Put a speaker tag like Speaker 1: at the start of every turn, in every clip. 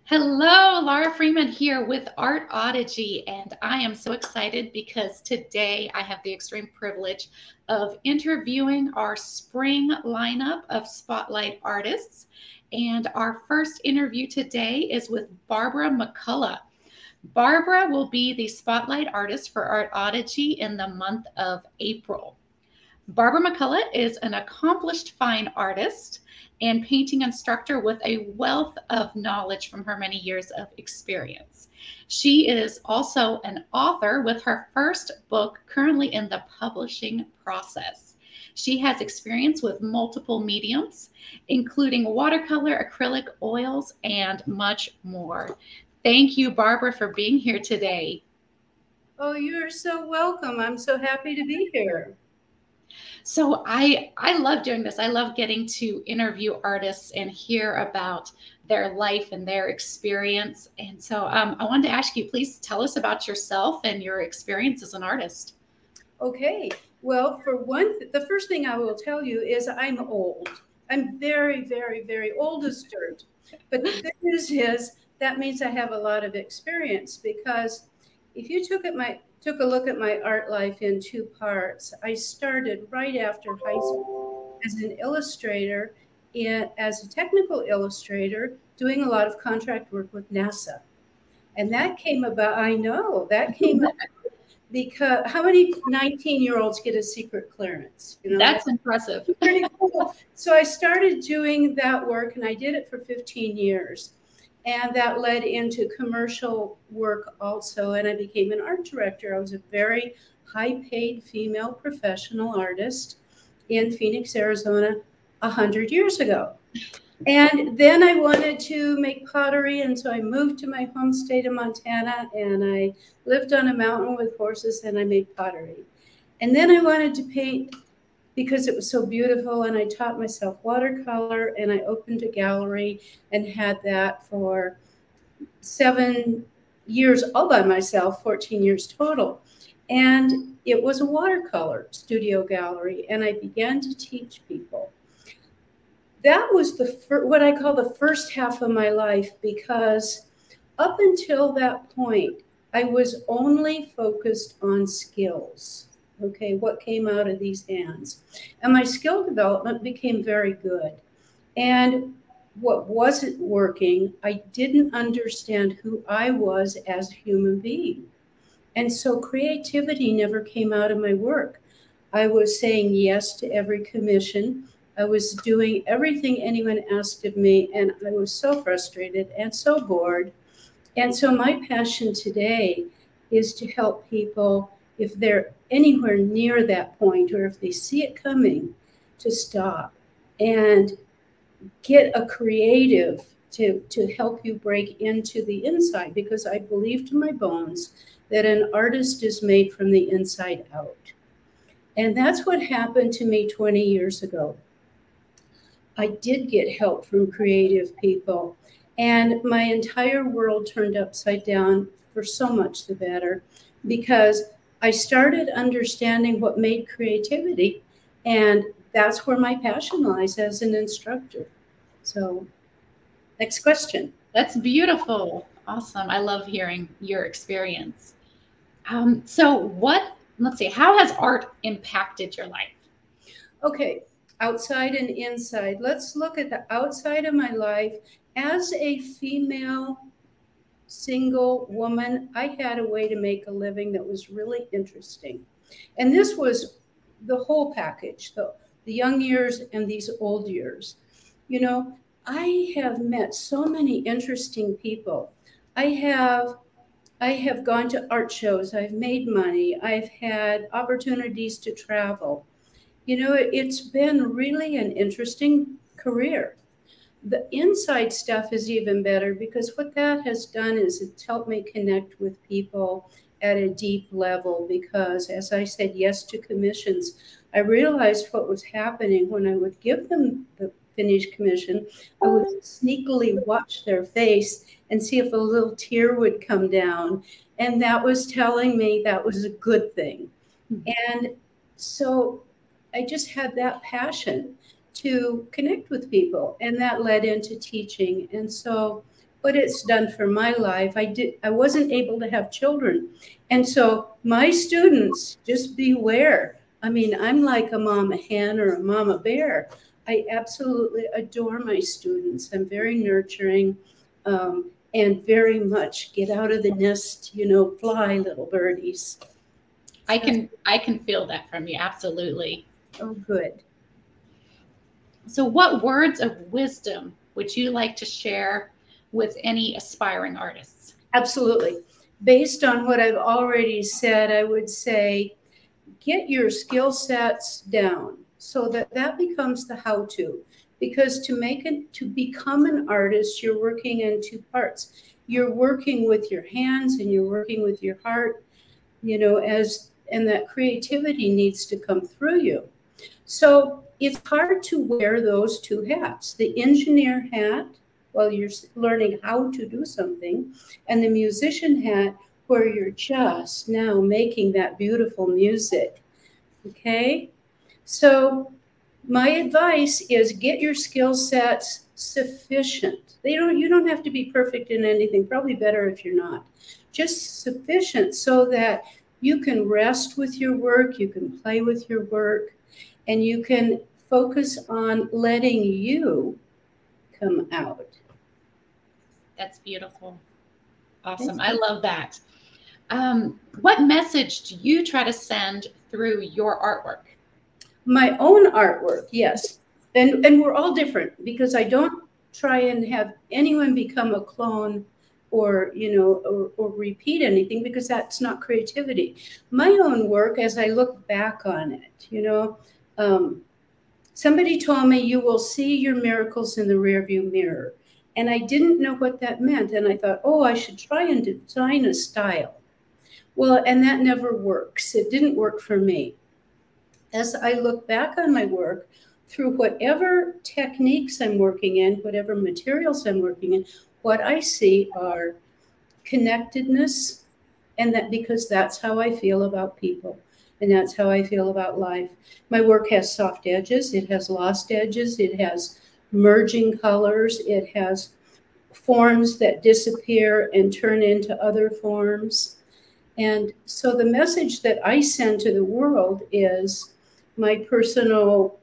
Speaker 1: Hello, Laura Freeman here with Art Oddity, and I am so excited because today I have the extreme privilege of interviewing our spring lineup of spotlight artists. And our first interview today is with Barbara McCulloch. Barbara will be the spotlight artist for Art Oddity in the month of April. Barbara McCulloch is an accomplished fine artist and painting instructor with a wealth of knowledge from her many years of experience. She is also an author with her first book currently in the publishing process. She has experience with multiple mediums, including watercolor, acrylic, oils, and much more. Thank you, Barbara, for being here today.
Speaker 2: Oh, you're so welcome. I'm so happy to be here.
Speaker 1: So I love doing this. I love getting to interview artists and hear about their life and their experience. And so I wanted to ask you, please tell us about yourself and your experience as an artist.
Speaker 2: Okay. Well, for one, the first thing I will tell you is I'm old. I'm very, very, very old as dirt. But the good news is that means I have a lot of experience because if you took a look at my art life in two parts, I started right after high school as an illustrator, as a technical illustrator, doing a lot of contract work with NASA. And that came about, I know, that came about because how many 19-year-olds get a secret clearance?
Speaker 1: That's impressive.
Speaker 2: Pretty cool. So I started doing that work and I did it for 15 years. And that led into commercial work also. And I became an art director. I was a very high paid female professional artist in Phoenix, Arizona, 100 years ago. And then I wanted to make pottery. And so I moved to my home state of Montana and I lived on a mountain with horses and I made pottery. And then I wanted to paint because it was so beautiful. And I taught myself watercolor and I opened a gallery and had that for 7 years all by myself, 14 years total. And it was a watercolor studio gallery. And I began to teach people. That was what I call the first half of my life, because up until that point, I was only focused on skills. Okay, what came out of these hands. And my skill development became very good. And what wasn't working, I didn't understand who I was as a human being. And so creativity never came out of my work. I was saying yes to every commission. I was doing everything anyone asked of me, and I was so frustrated and so bored. And so my passion today is to help people, if they're anywhere near that point or if they see it coming, to stop and get a creative to help you break into the inside, because I believe to my bones that an artist is made from the inside out. And that's what happened to me 20 years ago. I did get help from creative people, and my entire world turned upside down for so much the better, because I started understanding what made creativity, and that's where my passion lies as an instructor. So, next question.
Speaker 1: That's beautiful. Awesome. I love hearing your experience. Let's see, how has art impacted your life?
Speaker 2: Okay, outside and inside. Let's look at the outside of my life. As a female single woman, I had a way to make a living that was really interesting. And this was the whole package, the young years and these old years. You know, I have met so many interesting people. I have gone to art shows, I've made money, I've had opportunities to travel. You know, it's been really an interesting career. The inside stuff is even better, because what that has done is it's helped me connect with people at a deep level, because as I said yes to commissions, I realized what was happening when I would give them the finished commission. I would sneakily watch their face and see if a little tear would come down. And that was telling me that was a good thing. And so I just had that passion to connect with people, and that led into teaching. And so what it's done for my life. I wasn't able to have children. And so my students, just beware. I mean, I'm like a mama hen or a mama bear. I absolutely adore my students. I'm very nurturing, and very much get out of the nest, you know, fly, little birdies.
Speaker 1: I can feel that from you. Absolutely.
Speaker 2: Oh, good.
Speaker 1: So what words of wisdom would you like to share with any aspiring artists?
Speaker 2: Absolutely. Based on what I've already said, I would say get your skill sets down so that that becomes the how-to. Because to become an artist, you're working in two parts. You're working with your hands and you're working with your heart, you know, and that creativity needs to come through you. So it's hard to wear those two hats, the engineer hat while you're learning how to do something, and the musician hat where you're just now making that beautiful music. Okay? So my advice is get your skill sets sufficient. You don't have to be perfect in anything, probably better if you're not. Just sufficient so that you can rest with your work, you can play with your work, and you can focus on letting you come out.
Speaker 1: That's beautiful. Awesome. I love that. What message do you try to send through your artwork?
Speaker 2: My own artwork, yes. And we're all different because I don't try and have anyone become a clone or, you know, or repeat anything, because that's not creativity. My own work, as I look back on it, you know, somebody told me you will see your miracles in the rearview mirror. And I didn't know what that meant. And I thought, oh, I should try and design a style. Well, and that never works. It didn't work for me. As I look back on my work, through whatever techniques I'm working in, whatever materials I'm working in, what I see are connectedness, and that because that's how I feel about people, and that's how I feel about life. My work has soft edges, it has lost edges, it has merging colors, it has forms that disappear and turn into other forms. And so the message that I send to the world is my personal,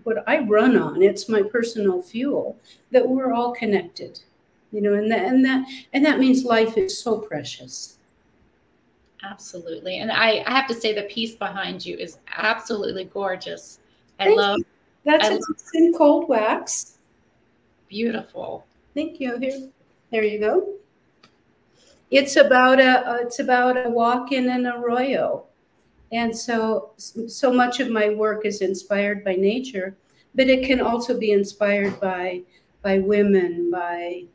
Speaker 2: what I run on, it's my personal fuel, that we're all connected, you know, and that means life is so precious.
Speaker 1: Absolutely. And I have to say the piece behind you is absolutely gorgeous.
Speaker 2: Thank you. That's in cold wax.
Speaker 1: Beautiful.
Speaker 2: Thank you. There you go. It's about a walk in an arroyo. And so much of my work is inspired by nature, but it can also be inspired by women, by,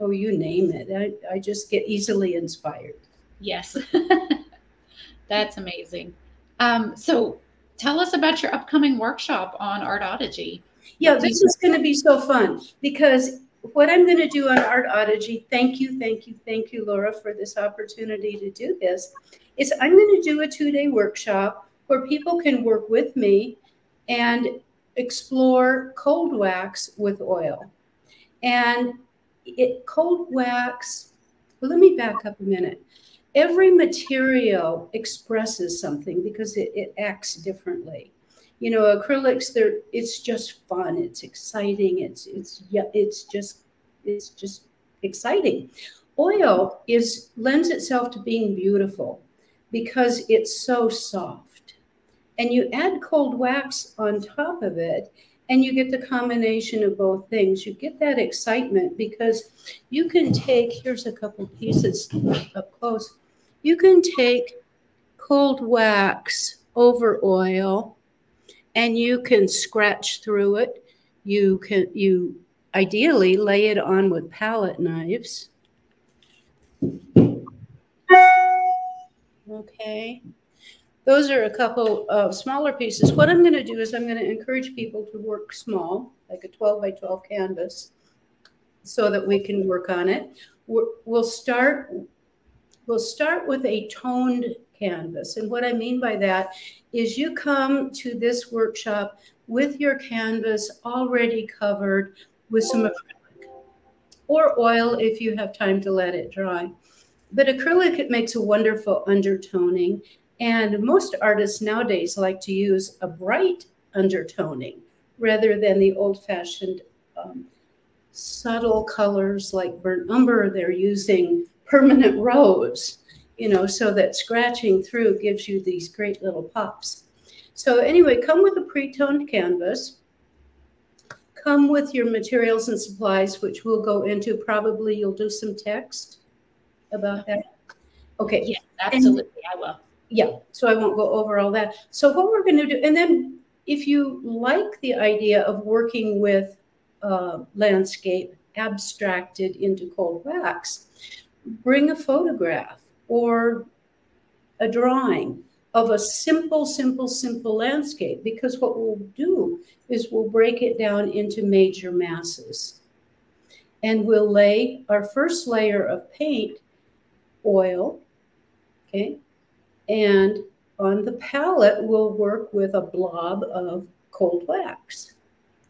Speaker 2: oh, you name it. I just get easily inspired.
Speaker 1: Yes. That's amazing. So tell us about your upcoming workshop on Artology.
Speaker 2: Yeah, this is going to be so fun, because what I'm going to do on Artology, thank you, Laura, for this opportunity to do this, is I'm going to do a 2-day workshop where people can work with me and explore cold wax with oil. And cold wax, well, let me back up a minute. Every material expresses something because it acts differently. You know, acrylics, it's just fun, it's exciting, it's just exciting. Oil lends itself to being beautiful because it's so soft. And you add cold wax on top of it, and you get the combination of both things. You get that excitement because you can take, here's a couple pieces up close. You can take cold wax over oil and you can scratch through it. You ideally lay it on with palette knives. Okay. Those are a couple of smaller pieces. What I'm going to do is I'm going to encourage people to work small, like a 12 by 12 canvas, so that we can work on it. We'll start with a toned canvas. And what I mean by that is you come to this workshop with your canvas already covered with some acrylic. or oil if you have time to let it dry. But acrylic, it makes a wonderful undertoning. And most artists nowadays like to use a bright undertoning rather than the old-fashioned subtle colors like burnt umber. They're using permanent rose, so that scratching through gives you these great little pops. So anyway, come with a pre-toned canvas. Come with your materials and supplies, which we'll go into. Probably you'll do some text about that. Okay.
Speaker 1: Yes, absolutely, I will.
Speaker 2: Yeah, so I won't go over all that. So what we're going to do, and then if you like the idea of working with landscape abstracted into cold wax, bring a photograph or a drawing of a simple landscape, because what we'll do is we'll break it down into major masses. And we'll lay our first layer of paint, oil, okay? And on the palette, we'll work with a blob of cold wax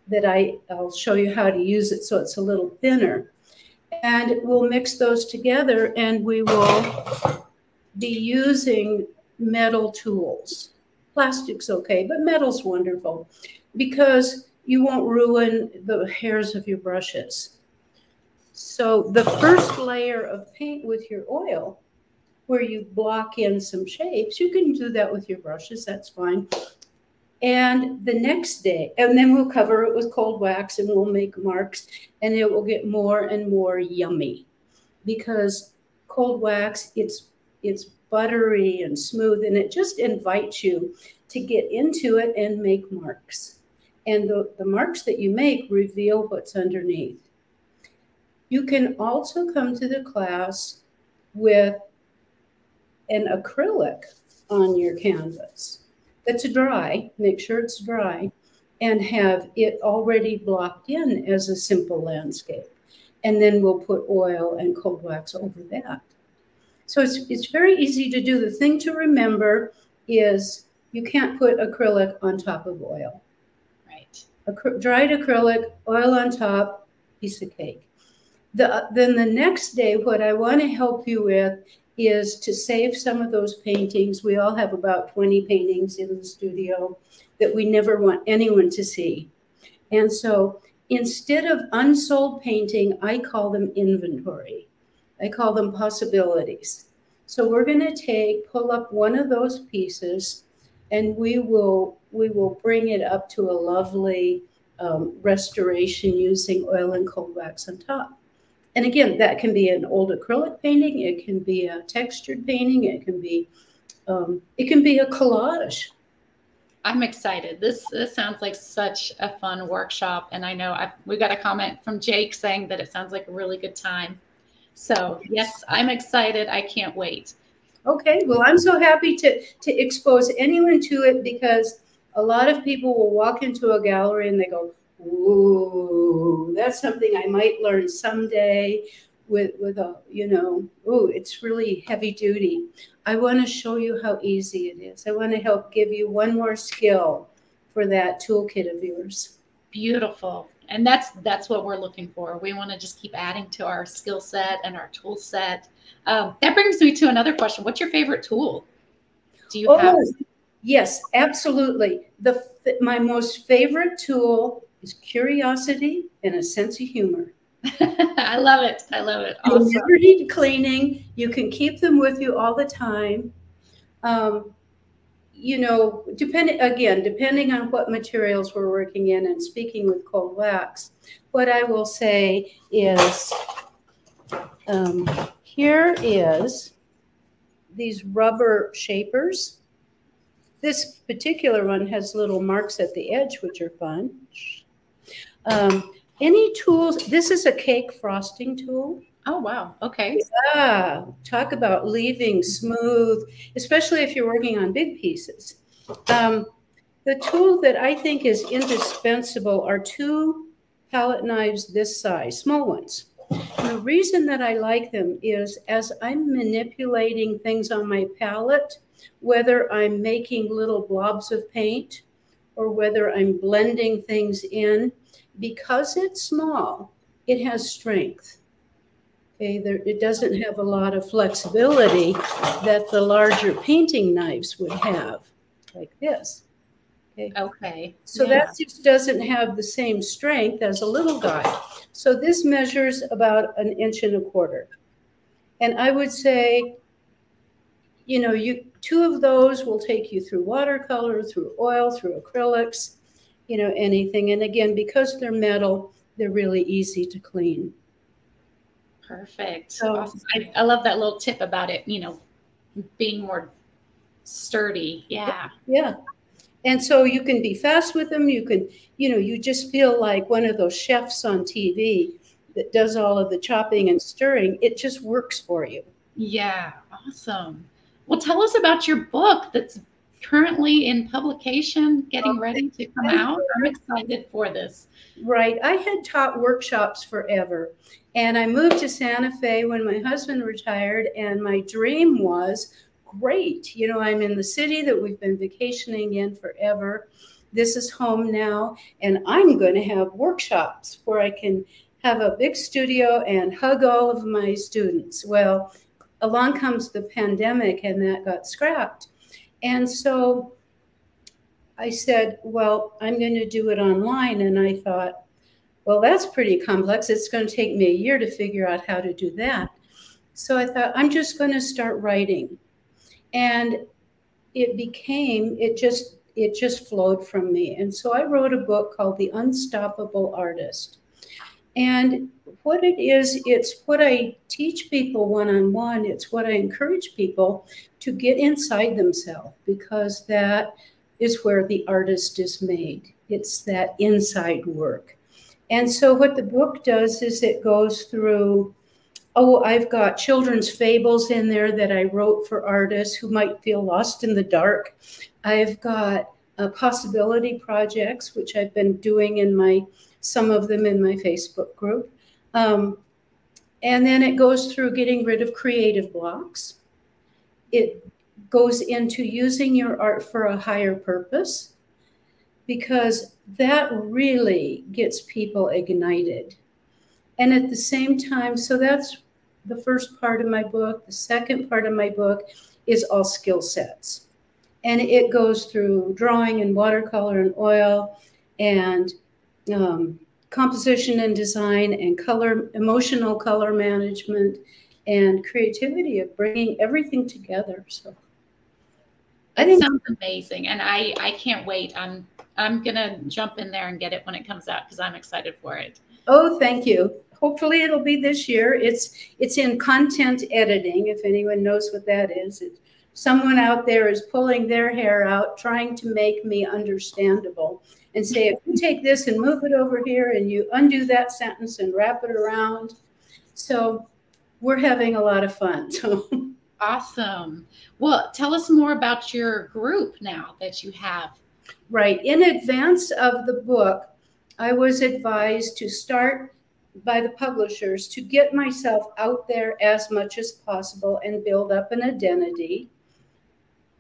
Speaker 2: that I'll show you how to use it so it's a little thinner. And we'll mix those together, and we will be using metal tools. Plastic's okay, but metal's wonderful because you won't ruin the hairs of your brushes. So the first layer of paint with your oil, where you block in some shapes, you can do that with your brushes, that's fine. And the next day, and then we'll cover it with cold wax and we'll make marks, and it will get more and more yummy because cold wax, it's buttery and smooth, and it just invites you to get into it and make marks. And the marks that you make reveal what's underneath. You can also come to the class with an acrylic on your canvas that's dry, make sure it's dry, and have it already blocked in as a simple landscape. And then we'll put oil and cold wax over that. So it's very easy to do. The thing to remember is you can't put acrylic on top of oil.
Speaker 1: Right.
Speaker 2: Dried acrylic, oil on top, piece of cake. Then the next day, what I want to help you with is to save some of those paintings. We all have about 20 paintings in the studio that we never want anyone to see. And so instead of unsold painting, I call them inventory. I call them possibilities. So we're going to pull up one of those pieces, and we will bring it up to a lovely restoration using oil and cold wax on top. And again, that can be an old acrylic painting. It can be a textured painting. It can be a collage.
Speaker 1: I'm excited. This sounds like such a fun workshop. And I know we got a comment from Jake saying that it sounds like a really good time. So yes, I'm excited. I can't wait.
Speaker 2: Okay, well, I'm so happy to expose anyone to it, because a lot of people will walk into a gallery and they go, ooh, that's something I might learn someday with a, ooh, it's really heavy duty. I want to show you how easy it is. I want to help give you one more skill for that toolkit of yours.
Speaker 1: Beautiful. And that's what we're looking for. We want to just keep adding to our skill set and our tool set. That brings me to another question. What's your favorite tool? Do you have?
Speaker 2: Yes, absolutely. My most favorite tool is curiosity and a sense of humor.
Speaker 1: I love it. I love it. Awesome.
Speaker 2: You never need cleaning. You can keep them with you all the time. Depending on what materials we're working in, and speaking with cold wax, what I will say is, here is these rubber shapers. This particular one has little marks at the edge, which are fun. Any tools? This is a cake frosting tool.
Speaker 1: Oh, wow. Okay.
Speaker 2: Yeah, talk about leaving smooth, especially if you're working on big pieces. The tool that I think is indispensable are two palette knives this size, small ones. And the reason that I like them is as I'm manipulating things on my palette, whether I'm making little blobs of paint or whether I'm blending things in, because it's small, it has strength. Okay, it doesn't have a lot of flexibility that the larger painting knives would have, like this. Okay.
Speaker 1: Okay.
Speaker 2: So
Speaker 1: Yeah.
Speaker 2: that just doesn't have the same strength as a little guy. So this measures about 1.25 inches. And I would say, you know, two of those will take you through watercolor, through oil, through acrylics, you know, anything. And again, because they're metal, they're really easy to clean.
Speaker 1: Perfect.
Speaker 2: So,
Speaker 1: Awesome. I love that little tip about it, you know, being more sturdy. Yeah.
Speaker 2: yeah. And so you can be fast with them. You can, you know, you just feel like one of those chefs on TV that does all of the chopping and stirring. It just works for you.
Speaker 1: Yeah. Awesome. Well, tell us about your book that's currently in publication, getting ready to come out. I'm excited for this.
Speaker 2: Right. I had taught workshops forever. And I moved to Santa Fe when my husband retired. And my dream was, great, you know, I'm in the city that we've been vacationing in forever. This is home now. And I'm going to have workshops where I can have a big studio and hug all of my students. Well, along comes the pandemic and that got scrapped. And so I said, well, I'm going to do it online. And I thought, well, that's pretty complex. It's going to take me a year to figure out how to do that. So I thought, I'm just going to start writing. And it just flowed from me. And so I wrote a book called The Unstoppable Artist. And what it is, it's what I teach people one-on-one. It's what I encourage people to get inside themselves, because that is where the artist is made. It's that inside work. And so what the book does is it goes through, I've got children's fables in there that I wrote for artists who might feel lost in the dark. I've got possibility projects, which I've been doing some of them in my Facebook group. And then it goes through getting rid of creative blocks. It goes into using your art for a higher purpose, because that really gets people ignited. And at the same time, so that's the first part of my book. The second part of my book is all skill sets. And it goes through drawing and watercolor and oil and composition and design and color, emotional color management and creativity of bringing everything together. So
Speaker 1: I think sounds amazing. And I can't wait. I'm going to jump in there and get it when it comes out, because I'm excited for it.
Speaker 2: Oh, thank you. Hopefully it'll be this year. It's in content editing, if anyone knows what that is. Someone out there is pulling their hair out, trying to make me understandable and say, if you take this and move it over here and you undo that sentence and wrap it around. So we're having a lot of fun. So.
Speaker 1: Awesome. Well, tell us more about your group now that you have.
Speaker 2: Right. In advance of the book, I was advised to start by the publishers to get myself out there as much as possible and build up an identity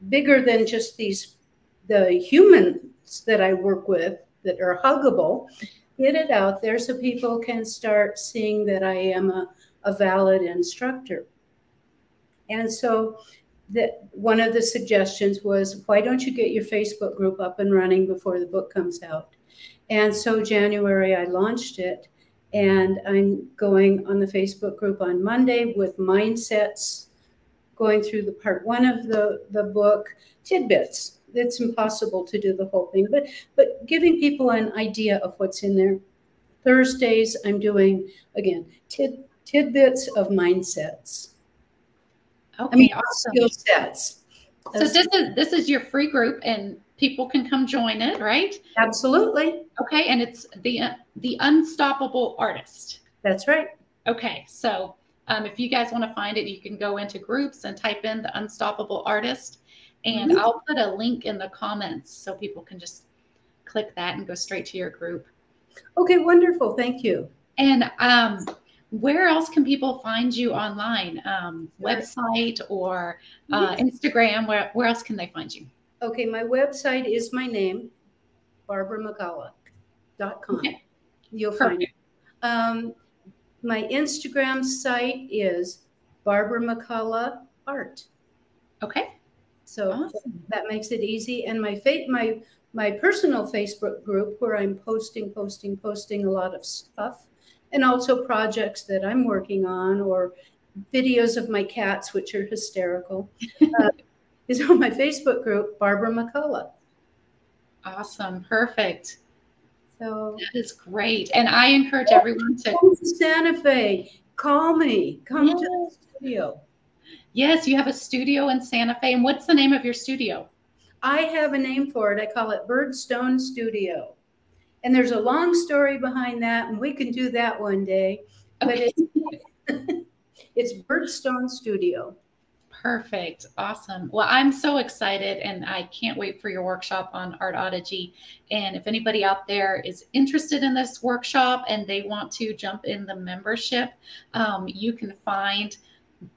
Speaker 2: bigger than just the humans that I work with that are huggable. Get it out there so people can start seeing that I am a valid instructor. And so one of the suggestions was, why don't you get your Facebook group up and running before the book comes out? And so January, I launched it. And I'm going on the Facebook group on Monday with mindsets, going through the part 1 of the book, tidbits. It's impossible to do the whole thing, but giving people an idea of what's in there. Thursdays, I'm doing, again, tidbits of mindsets.
Speaker 1: Okay, awesome.
Speaker 2: Skill sets.
Speaker 1: So this is your free group, and people can come join it, right?
Speaker 2: Absolutely.
Speaker 1: Okay, and it's the Unstoppable Artist.
Speaker 2: That's right.
Speaker 1: Okay, so if you guys want to find it, you can go into groups and type in the Unstoppable Artist, and I'll put a link in the comments so people can just click that and go straight to your group.
Speaker 2: Okay, wonderful. Thank you.
Speaker 1: And where else can people find you online? Website or Instagram? Where else can they find you?
Speaker 2: Okay, my website is my name, BarbaraMcCulloch.com.
Speaker 1: Okay.
Speaker 2: You'll find it. My Instagram site is Barbara McCulloch Art.
Speaker 1: Okay.
Speaker 2: So
Speaker 1: awesome.
Speaker 2: that makes it easy. And my personal Facebook group, where I'm posting a lot of stuff, and also projects that I'm working on, or videos of my cats, which are hysterical, is on my Facebook group, Barbara McCulloch.
Speaker 1: Awesome. Perfect.
Speaker 2: So
Speaker 1: that is great. And I encourage everyone to
Speaker 2: come to Santa Fe. Call me. Come to the studio.
Speaker 1: Yes, you have a studio in Santa Fe. And what's the name of your studio?
Speaker 2: I have a name for it. I call it Birdstone Studio. And there's a long story behind that, and we can do that one day.
Speaker 1: Okay.
Speaker 2: But it's Birdstone Studio.
Speaker 1: Perfect. Awesome. Well, I'm so excited, and I can't wait for your workshop on Artology. And if anybody out there is interested in this workshop and they want to jump in the membership, you can find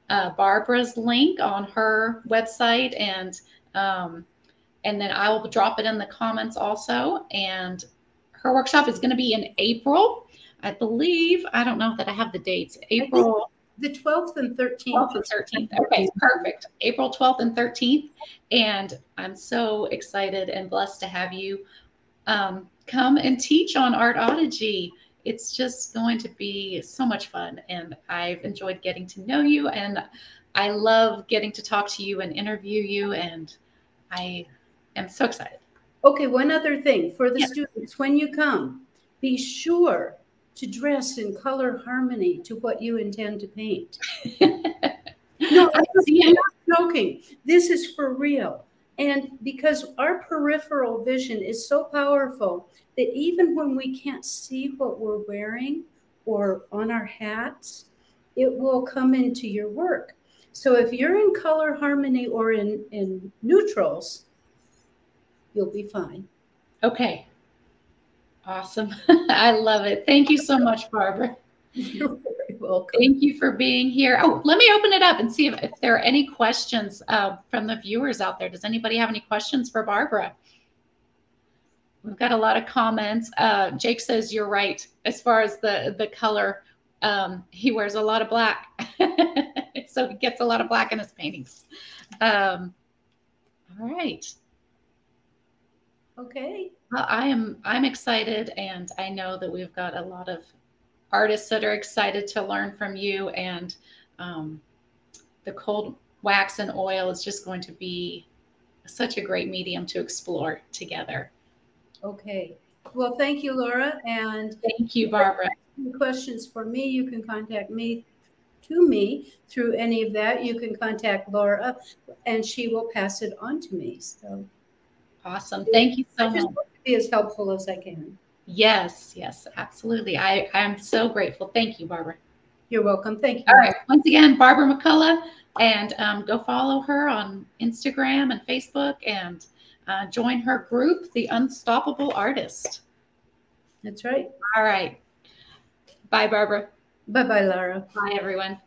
Speaker 1: Barbara's link on her website, and then I will drop it in the comments also. And her workshop is going to be in April, I believe. I don't know that I have the dates. April.
Speaker 2: The 12th and 13th.
Speaker 1: 12th and 13th. Okay, perfect. April 12th and 13th. And I'm so excited and blessed to have you come and teach on Artology. It's just going to be so much fun. And I've enjoyed getting to know you. And I love getting to talk to you and interview you. And I am so excited.
Speaker 2: Okay, one other thing for the students. When you come, be sure to dress in color harmony to what you intend to paint. No, I'm not joking. This is for real. And because our peripheral vision is so powerful that even when we can't see what we're wearing or on our hats, it will come into your work. So if you're in color harmony or in neutrals, you'll be fine.
Speaker 1: Okay. Awesome. I love it. Thank you so much, Barbara.
Speaker 2: You're very welcome.
Speaker 1: Thank you for being here. Oh, let me open it up and see if there are any questions from the viewers out there. Does anybody have any questions for Barbara? We've got a lot of comments. Jake says you're right. As far as the color, he wears a lot of black. So he gets a lot of black in his paintings. All right.
Speaker 2: Okay.
Speaker 1: Well, I'm excited, and I know that we've got a lot of artists that are excited to learn from you, and the cold wax and oil is just going to be such a great medium to explore together.
Speaker 2: Okay. Well, thank you, Laura. And
Speaker 1: thank you, Barbara.
Speaker 2: If you have any questions for me, you can contact me through any of that. You can contact Laura, and she will pass it on to me. So
Speaker 1: awesome. Thank you so much.
Speaker 2: I just want to be as helpful as I can.
Speaker 1: Yes, yes, absolutely. I'm so grateful. Thank you, Barbara.
Speaker 2: You're welcome. Thank you.
Speaker 1: All right. Once again, Barbara McCulloch, and go follow her on Instagram and Facebook, and join her group, The Unstoppable Artist.
Speaker 2: That's right.
Speaker 1: All right. Bye, Barbara.
Speaker 2: Bye-bye, Laura.
Speaker 1: Bye, everyone.